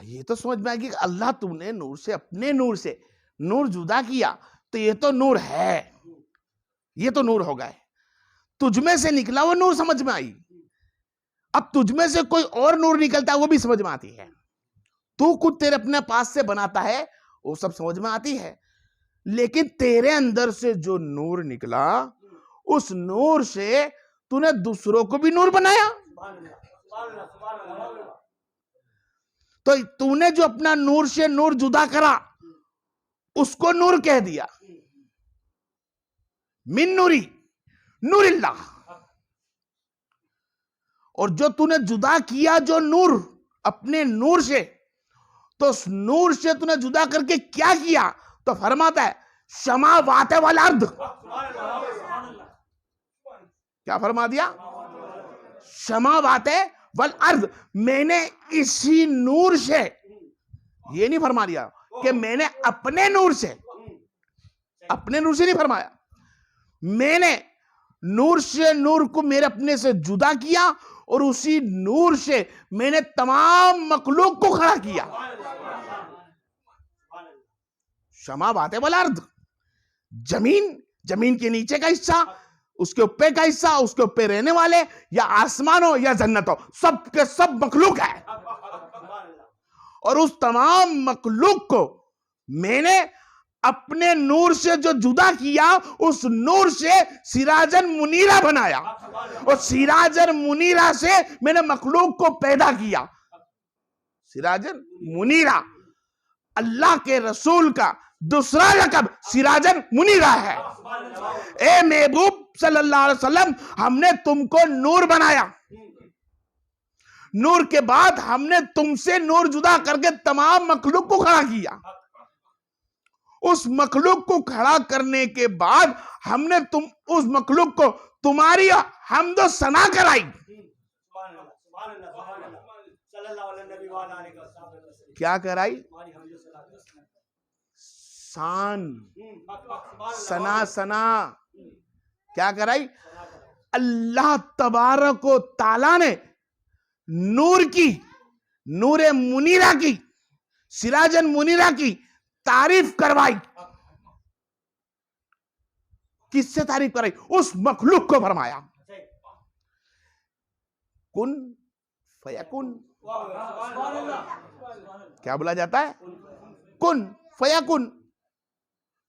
ये तो समझ में आ गया कि अल्लाह तूने नूर से, अपने नूर से नूर जुदा किया, तो ये तो नूर है, ये तो नूर हो गए। तुझमें से निकला वो नूर समझ में आई। अब तुझमें से कोई और नूर निकलता है वो भी समझ में आती है। तू खुद तेरे अपने पास से बनाता है वो सब समझ में आती है। लेकिन तेरे अंदर से जो नूर निकला, उस नूर से तूने दूसरों को भी नूर बनाया। तो तूने जो अपना नूर से नूर जुदा करा उसको नूर कह दिया। मिन नूरी नूरिल्लाह। और जो तूने जुदा किया जो नूर अपने नूर से, तो उस नूर से तूने जुदा करके क्या किया? तो फरमाता है समावात वल अर्द। क्या फरमा दिया? समावात वल अर्द। मैंने इसी नूर से, ये नहीं फरमा दिया कि मैंने अपने नूर से, अपने नूर से नहीं फरमाया, मैंने नूर से नूर को मेरे अपने से जुदा किया और उसी नूर से मैंने तमाम मखलूक को खड़ा किया। समावात वल अर्द। जमीन, जमीन के नीचे का हिस्सा, उसके ऊपर का हिस्सा, उसके ऊपर रहने वाले, या आसमान हो या जन्नत हो, सब के सब मखलूक है। और उस तमाम मखलूक को मैंने अपने नूर से जो जुदा किया, उस नूर से सिराजन मुनीरा बनाया। और सिराजन मुनीरा से मैंने मखलूक को पैदा किया। सिराजन मुनीरा अल्लाह के रसूल का दूसरा लक़ब सिराजन मुनीरा है। ए महबूब सल्लल्लाहु अलैहि वसल्लम, हमने तुमको नूर बनाया। नूर के बाद हमने तुमसे नूर जुदा करके तमाम मखलूक को खड़ा किया। उस मखलूक को खड़ा करने के बाद हमने उस मखलूक को तुम्हारी हमदो सना कराई। क्या कराई? शान, सना, सना क्या कराई? अल्लाह तबारक व ताला ने नूर की, नूरे मुनीरा की, सिराजन मुनीरा की तारीफ करवाई। किससे तारीफ कराई? उस मखलूक को फरमाया कुन फयकुन। क्या बोला जाता है? कुन फयकुन।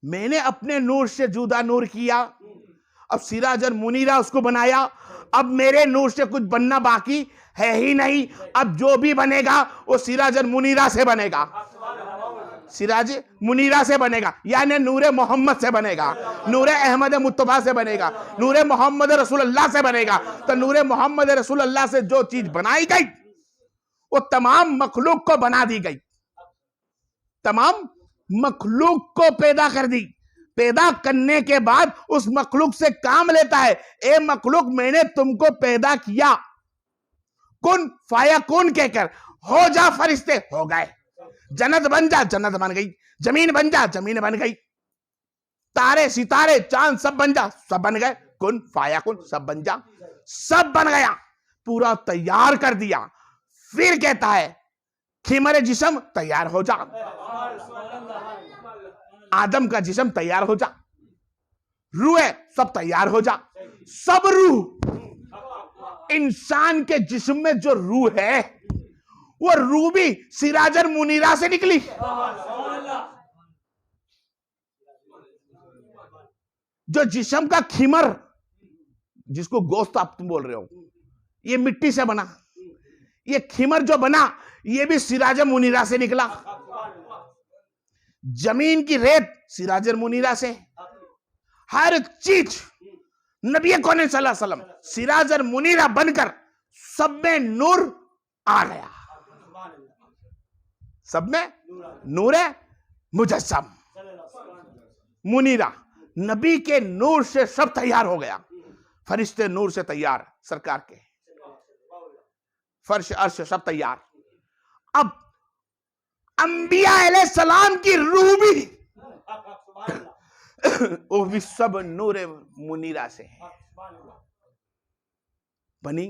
मैंने अपने नूर से जुदा नूर किया, अब सिराजन मुनीरा उसको बनाया। अब मेरे नूर से कुछ बनना बाकी है ही नहीं। अब जो भी बनेगा वो सिराजन मुनीरा से बनेगा, सिराज मुनीरा से बनेगा, यानी नूरे मोहम्मद से बनेगा, नूरे अहमद मुत्तबा से बनेगा, नूरे मोहम्मद रसूलुल्लाह से बनेगा। तो नूरे मोहम्मद रसूलुल्लाह से जो चीज बनाई गई वो तमाम मखलूक को बना दी गई, तमाम मखलूक को पैदा कर दी। पैदा करने के बाद उस मखलूक से काम लेता है, ए मखलूक मैंने तुमको पैदा किया, कुन फायकुन कहकर, हो जा फरिश्ते, हो गए। जन्नत बन जा, जन्नत बन गई। जमीन बन जा, जमीन बन गई। तारे सितारे चांद सब बन जा, सब बन गए। कुन फायकुन, सब बन जा, सब बन गया, पूरा तैयार कर दिया। फिर कहता है खिमर जिस्म तैयार हो जा, आदम का जिस्म तैयार हो जा, रूह सब तैयार हो जा। सब रूह, इंसान के जिस्म में जो रूह है वो रूह भी सिराजन मुनीरा से निकली। जो जिस्म का खिमर, जिसको गोश्त आप तुम बोल रहे हो, ये मिट्टी से बना, ये खिमर जो बना ये भी सिराजन मुनीरा से निकला। जमीन की रेत सिराजन मुनीरा से। हर चीज नबी कौन सल्लल्लाहु अलैहि वसल्लम सिराजन मुनीरा बनकर सब में नूर आ गया, सब में नूर मुजस्सम मुनीरा। नबी के नूर से सब तैयार हो गया। फरिश्ते नूर से तैयार, सरकार के फर्श अर्श सब तैयार। अब अंबिया अलैहिस्सलाम की रूह भी वो भी सब नूर मुनीरा से बनी।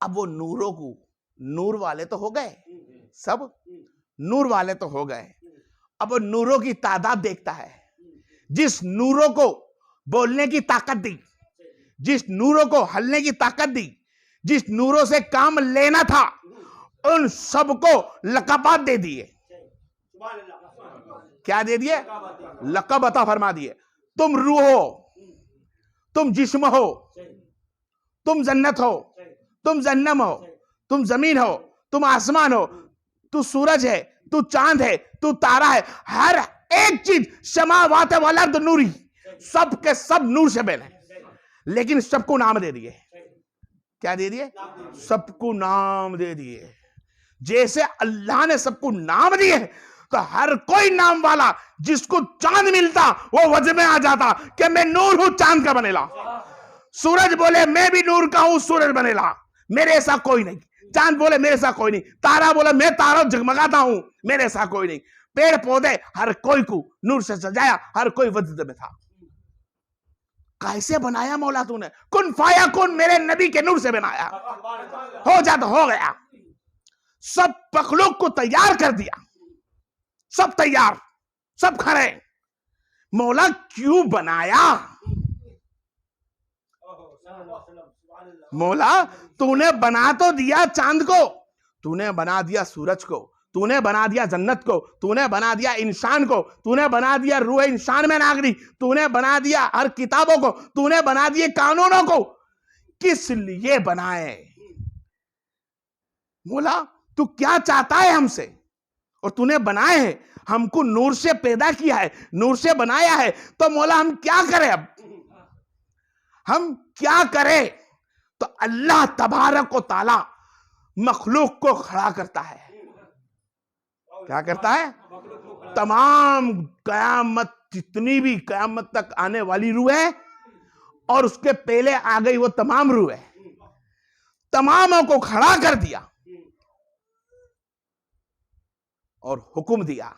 अब वो नूरों को, नूर वाले तो हो गए, सब नूर वाले तो हो गए, अब वो नूरों की तादाद देखता है। जिस नूरों को बोलने की ताकत दी, जिस नूरों को हलने की ताकत दी, जिस नूरों से काम लेना था, उन सबको लक़बात दे दिए। क्या दे दिए? लक़ब अता फरमा दिए। तुम रूह हो, तुम जिस्म हो, तुम जन्नत हो, तुम जन्नम हो, तुम जमीन हो, तुम आसमान हो, तू सूरज है, तू चांद है, तू तारा है। हर एक चीज समावात वाला तो नूरी, सब के सब नूर से बने, लेकिन सबको नाम दे दिए। क्या दे दिए? सबको नाम दे दिए। जैसे अल्लाह ने सबको नाम दिए, तो हर कोई नाम वाला जिसको चांद मिलता वो वजह में आ जाता कि मैं नूर हूं, चांद का बनेला। सूरज बोले मैं भी नूर का हूं, सूरज बनेला, मेरे ऐसा कोई नहीं। चांद बोले मेरे ऐसा कोई नहीं। तारा बोले मैं तारा जगमगाता हूं, मेरे ऐसा कोई नहीं। पेड़ पौधे हर कोई को नूर से सजाया, हर कोई वजद में था। कैसे बनाया मौला तूने? कुन फाया कुन, मेरे नबी के नूर से बनाया। हो जा तो हो गया। सब मखलूक को तैयार कर दिया, सब तैयार, सब खड़े। मौला क्यों बनाया? मौला तूने बना तो दिया चांद को, तूने बना दिया सूरज को, तूने बना दिया जन्नत को, तूने बना दिया इंसान को, तूने बना दिया रूह इंसान में नागरी, तूने बना दिया हर किताबों को, तूने बना दिए कानूनों को। किस लिए बनाए? मौला तू क्या चाहता है हमसे? और तूने बनाए हैं, हमको नूर से पैदा किया है, नूर से बनाया है, तो मौला हम क्या करें? अब हम क्या करें? तो अल्लाह तबारक व ताला मखलूक को खड़ा करता है। क्या करता है? तमाम कयामत, जितनी भी कयामत तक आने वाली रूह है और उसके पहले आ गई वो तमाम रूह है, तमामों को खड़ा कर दिया और हुक्म दिया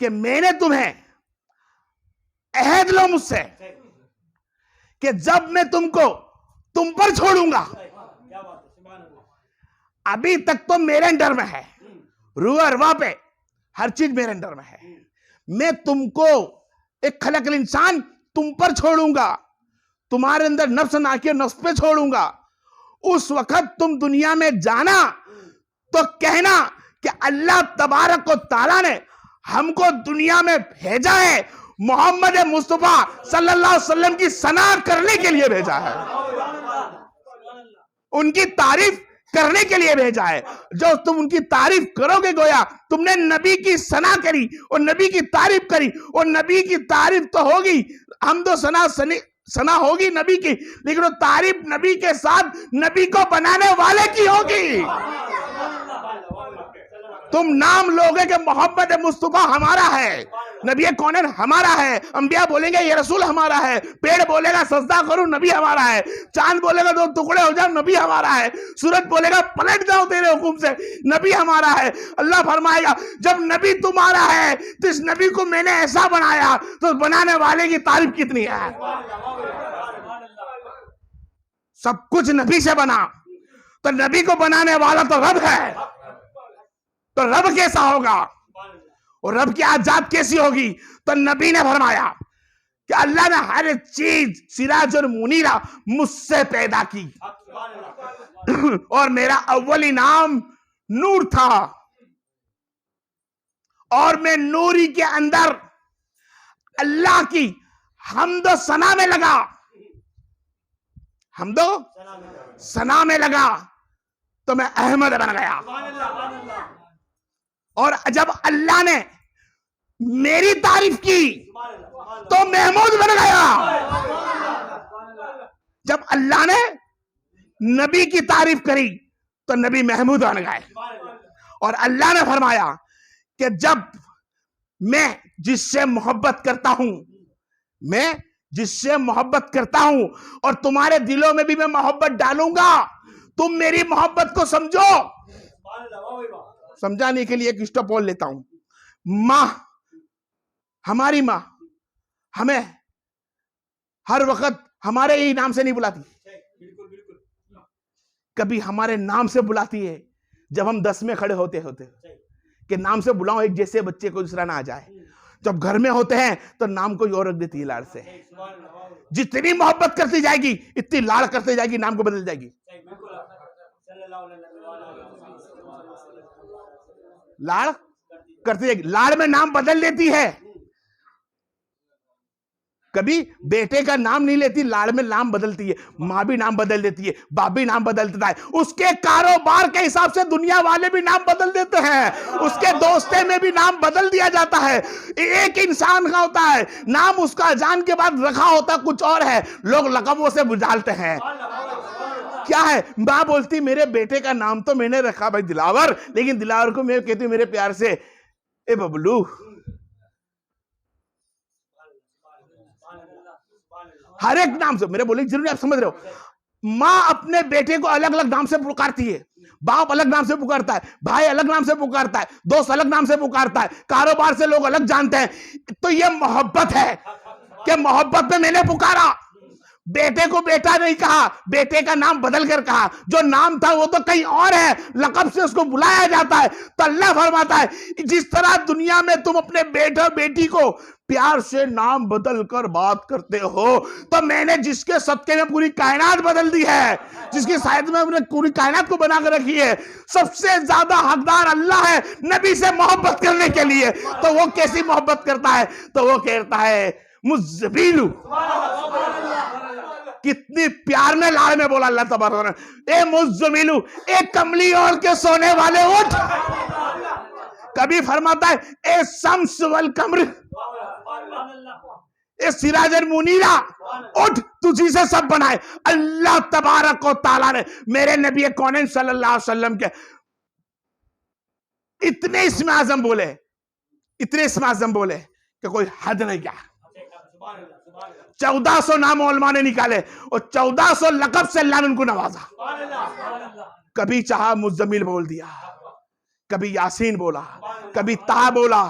कि मैंने तुम्हें अहद लो मुझसे कि जब मैं तुमको तुम पर छोड़ूंगा, अभी तक तो मेरे अंडर में है, रूह अरवा पे हर चीज मेरे अंडर में है। मैं तुमको एक खलकल इंसान तुम पर छोड़ूंगा, तुम्हारे अंदर नफ्स नाकी नफ्स पे छोड़ूंगा। उस वक्त तुम दुनिया में जाना तो कहना कि अल्लाह तबारक व ताला ने हमको दुनिया में भेजा है, मोहम्मद मुस्तफा सल्लल्लाहु अलैहि वसल्लम की सना करने के लिए भेजा है, उनकी तारीफ करने के लिए भेजा है। जो तुम उनकी तारीफ करोगे, गोया तुमने नबी की सना करी और नबी की तारीफ करी, और नबी की तारीफ तो होगी, हम तो सना होगी नबी की, लेकिन वो तारीफ नबी के साथ नबी को बनाने वाले की होगी। तुम नाम लोगे कि मोहम्मद मुस्तफा हमारा है, नबी कौन हमारा है, अंबिया बोलेंगे ये रसूल हमारा है, पेड़ बोलेगा सजदा करो नबी हमारा है, चांद बोलेगा दो टुकड़े हो जाओ नबी हमारा है, सूरज बोलेगा पलट जाओ तेरे हुक्म से नबी हमारा है। अल्लाह फरमाएगा जब नबी तुम्हारा है तो इस नबी को मैंने ऐसा बनाया, तो बनाने वाले की तारीफ कितनी है। सब कुछ नबी से बना, तो नबी को बनाने वाला तो रब है, तो रब कैसा होगा और रब की आजाद कैसी होगी? तो नबी ने फरमाया कि अल्लाह ने हर चीज सिराज और मुनीरा मुझसे पैदा की, और मेरा अव्वली नाम नूर था, और मैं नूरी के अंदर अल्लाह की हमदो सना में लगा, हमदो सना में लगा, तो मैं अहमद बन गया। और जब अल्लाह ने मेरी तारीफ की तो महमूद बन गया। जब अल्लाह ने नबी की तारीफ करी तो नबी महमूद बन गए। और अल्लाह ने फरमाया कि जब मैं जिससे मोहब्बत करता हूं, मैं जिससे मोहब्बत करता हूं और तुम्हारे दिलों में भी मैं मोहब्बत डालूंगा, तुम मेरी मोहब्बत को समझो। समझाने के लिए एक स्टॉप बोल लेता हूं। मां, हमारी मां हमें हर वक्त हमारे ही नाम से नहीं बुलाती, कभी हमारे नाम से बुलाती है, जब हम 10 में खड़े होते होते कि नाम से बुलाओ एक जैसे बच्चे को दूसरा ना आ जाए, जब घर में होते हैं तो नाम कोई और रख देती है लाड़ से। जितनी मोहब्बत करती जाएगी इतनी लाड़ करती जाएगी, नाम को बदल जाएगी। लाड़ करती जाएगी, लाड़ में नाम बदल देती है। कभी बेटे का नाम नहीं लेती, लाड़ में नाम बदलती है। माँ भी नाम बदल देती है, बाप भी नाम बदल देता है। उसके कारोबार के हिसाब से दुनिया वाले भी नाम बदल देते हैं, उसके दोस्ते में भी नाम बदल दिया जाता है। एक इंसान का होता है नाम, उसका अजान के बाद रखा होता कुछ और है, लोग लकबों से बुझालते हैं। क्या है, माँ बोलती मेरे बेटे का नाम तो मैंने रखा भाई दिलावर, लेकिन दिलावर को मैं कहती हूँ मेरे प्यार से ए बबलू। हर एक नाम से, मेरे बोले जरूरी आप समझ रहे हो। माँ अपने बेटे को अलग अलग नाम से पुकारती है, बाप अलग नाम से पुकारता है, भाई अलग नाम से पुकारता है, दोस्त अलग नाम से पुकारता है, कारोबार से लोग अलग जानते हैं। तो ये मोहब्बत है कि मोहब्बत में मैंने पुकारा, बेटे को बेटा नहीं कहा, बेटे का नाम बदल कर कहा। जो नाम था वो तो कहीं और है, लक़ब से उसको बुलाया जाता है। तो अल्लाह फरमाता है जिस तरह दुनिया में तुम अपने बेटे बेटी को प्यार से नाम बदल कर बात करते हो, तो मैंने जिसके सदके में पूरी कायनात बदल दी है, जिसकी शायद में हमने पूरी कायनात को बनाकर रखी है, सबसे ज्यादा हकदार अल्लाह है नबी से मोहब्बत करने के लिए। तो वो कैसी मोहब्बत करता है, तो वो कहता है मुज़्ज़मीलु। कितनी प्यार में लाड़ में बोला अल्लाह तबारक व तआला, ए मुज़्ज़मीलु, एक कमली ओढ़ के सोने वाले उठ। कभी फरमाता है ए शम्स वल कमर, ए सिराजन मुनीरा, उठ तुझी से सब बनाए। अल्लाह तबारक व तआला ने मेरे नबी कौनैन सल्लल्लाहु अलैहि वसल्लम के इतने इस्म आज़म बोले, इतने इस्म आज़म बोले कि कोई हद नहीं। क्या 1400 नाम उलमा ने निकाले और 1400 लक़ब से अल्लाह ने उनको नवाजा। कभी चाहा मुज़्ज़मिल बोल दिया, कभी यासीन बोला, कभी ता बोला,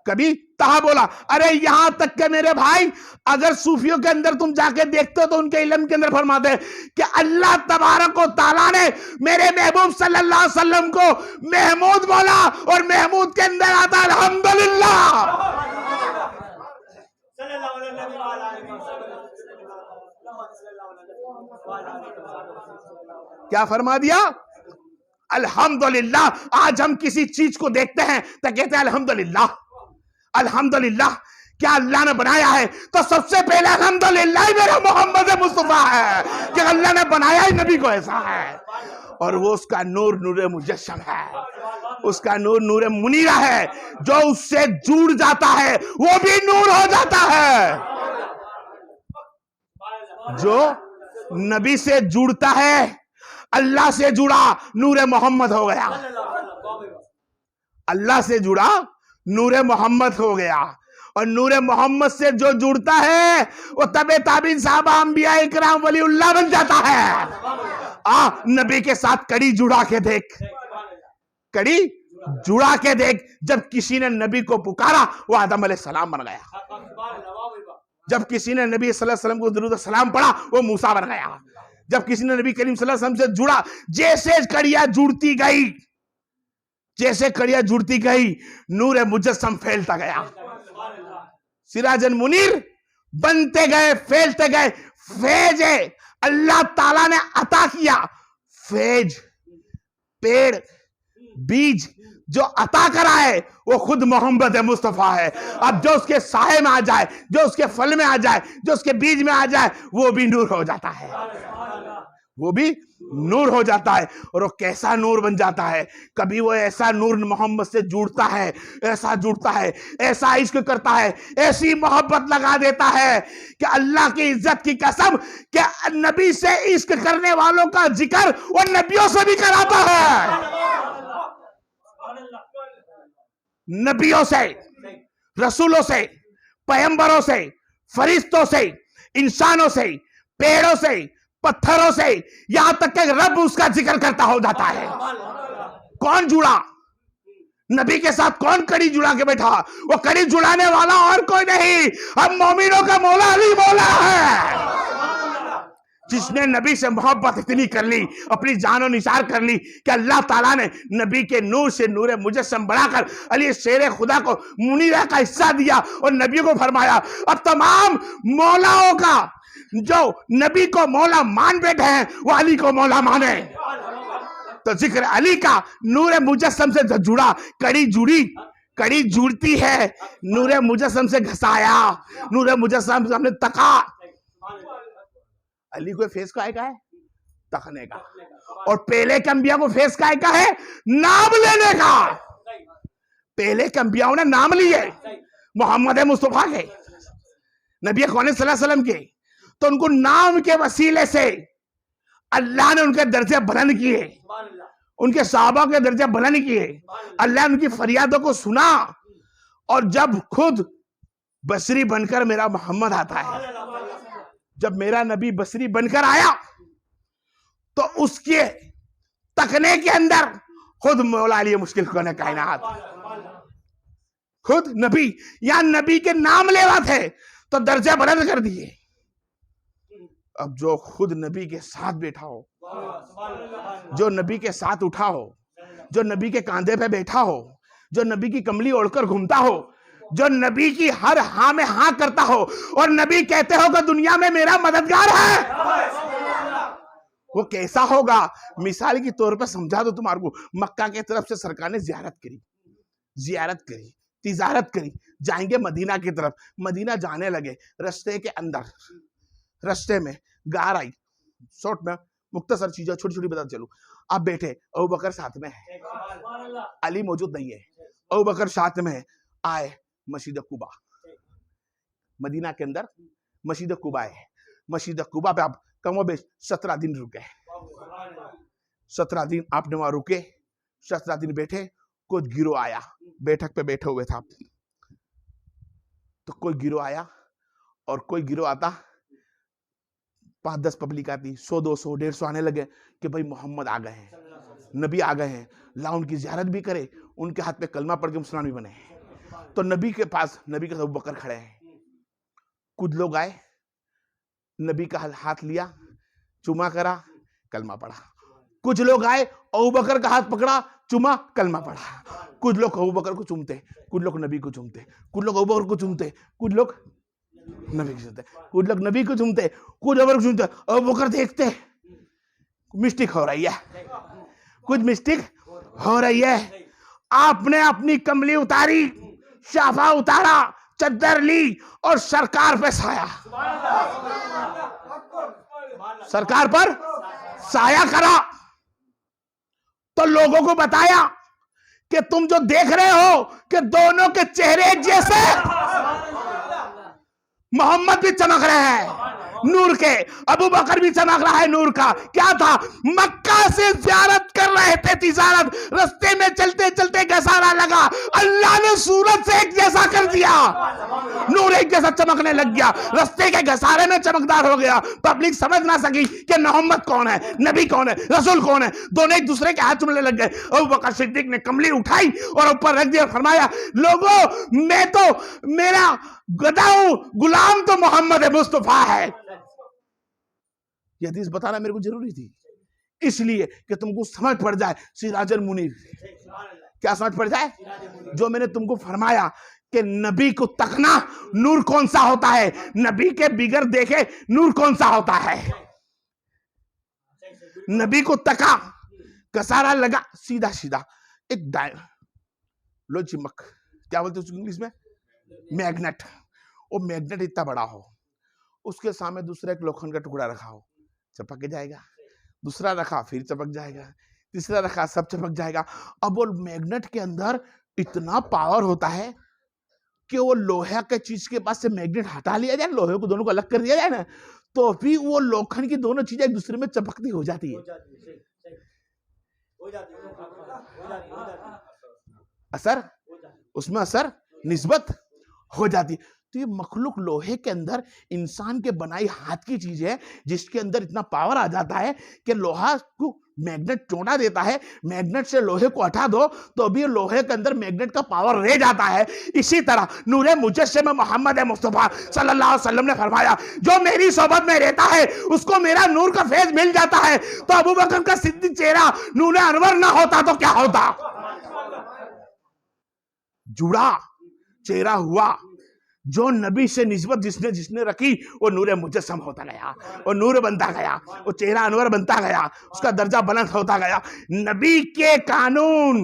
कभी ता बोला। अरे यहां तक के मेरे भाई, अगर सूफियों के अंदर तुम जाके देखते हो तो उनके इल्म के अंदर फरमाते हैं कि अल्लाह तबारक व तआला ने मेरे महबूब सल्लल्लाहु अलैहि वसल्लम को महमूद बोला और महमूद के अंदर आता अल्हम्दुलिल्लाह। क्या फरमा दिया? अल्हम्दुलिल्लाह। आज हम किसी चीज को देखते हैं तो कहते हैं अल्हम्दुलिल्लाह, अल्हम्दुलिल्लाह। क्या अल्लाह ने बनाया है तो सबसे पहले अल्हम्दुलिल्लाह मेरा मोहम्मद मुस्तफा है कि अल्लाह ने बनाया ही नबी को ऐसा है। और वो उसका नूर नूर मुजस्सम है, उसका नूर नूर मुनीरा है। जो उससे जुड़ जाता है वो भी नूर हो जाता है। जो नबी से जुड़ता है अल्लाह से जुड़ा नूरे मोहम्मद हो गया, अल्लाह से जुड़ा नूरे मोहम्मद हो गया। और नूरे मोहम्मद से जो जुड़ता है वो तबे ताबीन साहबा अंबिया इकराम वलीउल्लाह बन जाता है। नबी के साथ कड़ी जुड़ा के देख, कड़ी जुड़ा के देख। जब किसी ने नबी को पुकारा वो आदम अलैहिस्सलाम बन गया। जब किसी ने नबी सल्लल्लाहु अलैहि वसल्लम को दुरूद सलाम पढ़ा वो मूसा बन गया। जब किसी ने नबी करीम सल्लल्लाहु अलैहि वसल्लम से जुड़ा, जैसे कड़ियां जुड़ती गई, जैसे कड़ियां जुड़ती गई, नूर मुजस्सम फैलता गया, सिराजन मुनीर बनते गए, फैलते गए। फैज अल्लाह ताला ने अता किया, फैज पेड़ बीज जो अता करा है वो खुद मोहम्मद मुस्तफा है। अब जो उसके साए में आ जाए, जो उसके फल में आ जाए, जो उसके बीज में आ जाए, वो भी नूर हो जाता है, वो भी नूर हो जाता है। और वो कैसा नूर बन जाता है, कभी वो ऐसा नूर मोहम्मद से जुड़ता है, ऐसा जुड़ता है, ऐसा इश्क करता है, ऐसी मोहब्बत लगा देता है कि अल्लाह की इज्जत की कसम कि नबी से इश्क करने वालों का जिक्र वो नबियों से भी कराता है। नबियों से, रसूलों से, पैगंबरों से, फरिश्तों से, इंसानों से, पेड़ों से, पत्थरों से, यहां तक कि रब उसका जिक्र करता हो जाता है। कौन जुड़ा नबी के साथ? कौन कड़ी जुड़ा के बैठा? वो कड़ी जुड़ाने वाला और कोई नहीं, हम मोमिनों का मौला अली मौला है। जिसने नबी से मोहब्बत इतनी कर ली, अपनी जानो निसार कर ली कि अल्लाह ताला ने नबी के नूर से नूर मुजस्सम बढ़ाकर अली शेर खुदा को मुनीरा का हिस्सा दिया और नबी को फरमाया अब तमाम मौलाओं का जो नबी को मौला मान बैठे हैं वो अली को मौला माने। तो जिक्र अली का नूर मुजस्सम से जुड़ा, कड़ी जुड़ती है, नूर मुजस्सम से घसाया, नूर मुजस्सम से हमने तका। अली को फेस का है तकने का, और पहले के अंबिया को फेस का है नाम लेने का। पहले के अंबियाओं ने नाम लिए मोहम्मद मुस्तफा के, नबी कौन सल्लल्लाहु अलैहि वसल्लम के, तो उनको नाम के वसीले से अल्लाह ने उनके दर्जे बुलंद किए, उनके सहाबा के दर्जे बुलंद किए। अल्लाह ने उनकी फरियादों को सुना, और जब खुद बसरी बनकर मेरा मोहम्मद आता है, जब मेरा नबी बसरी बनकर आया तो उसके तकने के अंदर खुद मौला अली मुश्किल कुन कायनात, खुद नबी, या नबी के नाम लेवा थे तो दर्जे बुलंद कर दिए। अब जो खुद नबी के साथ बैठा हो, जो नबी के साथ उठा हो, जो नबी के कांधे पे बैठा हो, जो नबी की कमली ओढ़कर घूमता हो, जो नबी की हर हाँ में हाँ करता हो, और नबी कहते हो कि दुनिया में मेरा मददगार है, वो कैसा होगा? मिसाल के तौर पर समझा दो तुम्हारे को। मक्का के तरफ से सरकार ने जियारत करी, तिजारत करी, जाएंगे मदीना की तरफ। मदीना जाने लगे, रास्ते के अंदर, रास्ते में गार आई। शॉर्ट में मुख्तसर चीजें छोटी छोटी बता चलूं। आप बैठे, अबू बकर साथ में है, अली मौजूद नहीं है, अबू बकर साथ में है। आए मस्जिद कुबा, मदीना के अंदर मस्जिद कुबा है। मस्जिद कुबा पे आप कमोबेश 17 दिन रुके, 17 दिन आपने वहां रुके, 17 दिन बैठे। कुछ गिरोह आया, बैठक पे बैठे हुए थे आप, तो कोई गिरोह आया, और कोई गिरोह आता, 5-10 पब्लिक आती, 100, 200, 150 आने लगे कि भाई मोहम्मद आ गए हैं, नबी आ गए हैं, ला उनकी जियारत भी करे, उनके हाथ पे कलमा पढ़ के मुसलमान भी बने। तो नबी के पास, नबी के साथ अबू बकर खड़े हैं। कुछ लोग आए, नबी का हाथ लिया, चुमा करा, कलमा पढ़ा। कुछ लोग आए, अबू बकर का हाथ पकड़ा, चुमा, कलमा पढ़ा। कुछ लोग अबू बकर को चूमते, कुछ लोग नबी को चूमते, कुछ लोग अबू बकर को चूमते, कुछ लोग नबी को चूमते, कुछ लोग नबी को चूमते, कुछ अबू बकर को चूमते। अबू बकर देखते मिस्टेक हो रही है, कुछ मिस्टेक हो रही है। आपने अपनी कमली उतारी, शाफा उतारा, चद्दर ली, और सरकार पे साया, सरकार पर साया करा। तो लोगों को बताया कि तुम जो देख रहे हो कि दोनों के चेहरे एक जैसे, मोहम्मद भी चमक रहे हैं नूर के, अबू बकर भी चमक रहा है नूर का। क्या था? मक्का से ज़ियारत कर रहे थे, तिजारत, रास्ते में चलते चलते घसारा लगा, अल्लाह ने सूरज से एक जैसा कर दिया, नूर एक जैसा चमकने लग गया, रास्ते के घसारे में चमकदार हो गया। पब्लिक समझ ना सकी कि मोहम्मद कौन है, नबी कौन है, रसूल कौन है। दोनों एक दूसरे के हाथ चूमने लग गए। अबू बकर सिद्दीक ने कमली उठाई और ऊपर रख दिया, फरमाया लोगों मैं तो, मेरा गधा हूं, गुलाम तो मोहम्मद मुस्तफा है। यह हदीस बताना मेरे को जरूरी थी, इसलिए कि तुमको समझ पड़ जाए सिराजुल मुनीर। क्या समझ पड़ जाए? जो मैंने तुमको फरमाया कि नबी को तकना नूर कौन सा होता है, नबी के बिगर देखे नूर कौन सा होता है। नबी को तका, कसारा लगा, सीधा सीधा एक लो चिमक, क्या बोलते हैं इंग्लिश में, मैग्नेट। वो मैग्नेट इतना बड़ा हो, उसके सामने दूसरा एक लोखंड का टुकड़ा रखा हो, चपक जाएगा। दूसरा रखा, फिर चपक जाएगा। तीसरा रखा, सब चपक जाएगा। अब वो मैग्नेट के अंदर इतना पावर होता है कि वो लोहे के चीज के पास से मैग्नेट हटा लिया जाए, लोहे को दोनों को अलग कर दिया जाए ना, तो भी वो लोखंड की दोनों चीजें एक दूसरे में चपकती हो जाती है। असर, उसमें असर निस्बत हो जाती। तो ये मखलूक लोहे के अंदर इंसान के बनाई हाथ की चीज है, जिसके अंदर इतना पावर आ जाता है कि लोहा को मैग्नेट चोटा देता है, मैग्नेट से लोहे को हटा दो तो भी लोहे के अंदर मैग्नेट का पावर रह जाता है। इसी तरह नूरे मुजस्सिम मोहम्मद मुस्तफा सल्लल्लाहु अलैहि वसल्लम ने फरमाया, जो मेरी सोबत में रहता है उसको मेरा नूर का फैज मिल जाता है। तो अबू बकर का सिद्दीक चेहरा नूरे अनवर ना होता तो क्या होता? जुड़ा चेहरा हुआ। जो नबी से निस्बत जिसने जिसने रखी वो नूर मुजस्सम होता गया, वो नूर बनता गया, वो चेहरा अनवर बनता गया, उसका दर्जा बुलंद होता गया। नबी के कानून,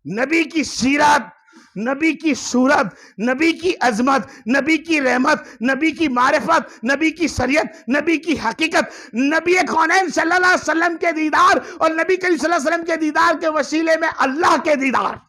नबी की सीरत, नबी की सूरत, नबी की अजमत, नबी की रहमत, नबी की मारिफत, नबी की शरीयत, नबी की हकीकत, नबी कौनैन सल्लल्लाहु अलैहि वसल्लम के दीदार और नबी करीम सल्लल्लाहु अलैहि वसल्लम के दीदार के वसीले में अल्लाह के दीदार।